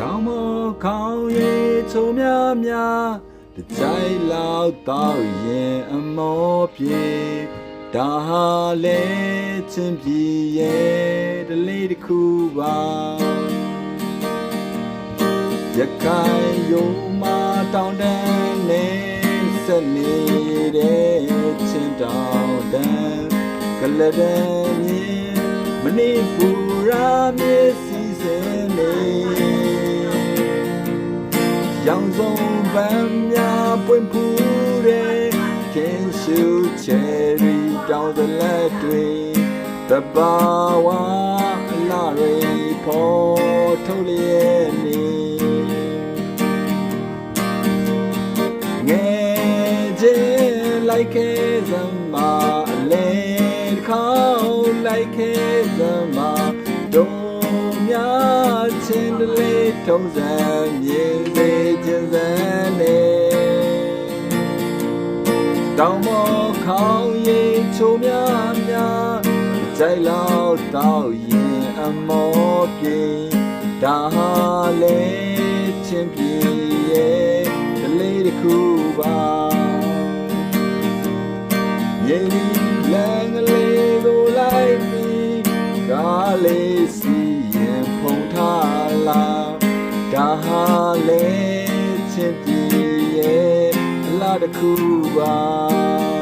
တောင်မခေါင်းရည်ချုံများတကြိုက်လောက်တော့ရင်အမောပြေဒါဟာလေချင်းပြေရဲ့တလေးတစ်ခုပါရခိုင်ယုံမာတောင်တန်းနဲ့ဆက်နေတဲ့ချင်းတောင်တန်းကလဒန်မြေမနေပူရာမြေစီစဲနေရောင်စုံပန်းများပွင့်ဖူးတဲ့ကင်းရှူချယ်ရီတောင်သလက်တွေတဘာဝအလားတွေပေါ်ထုတ်လျက်နေငယ်ချင်းလိုက်ခဲ့စမ်းပါအလဲတစ်ခေါက်လိုက်ခဲ့စမ်းပါတို့များချင်းတလေးထုံးစံမြင်စေခြင်းစံနေတောင်မောခေါင်းရည်ချိုများကြိုက်လောက်တော့ရင်အမောပြေဒါဟာလေချင်းပြေရဲ့တလေးတစ်ခုပါမြေလန်းကလေးကိုလိုက်ပြီးကားလေးစီရင်ဖုံထားလာဒါဟာလေချင်းပြေရဲ့အလားတစ်ခုပါ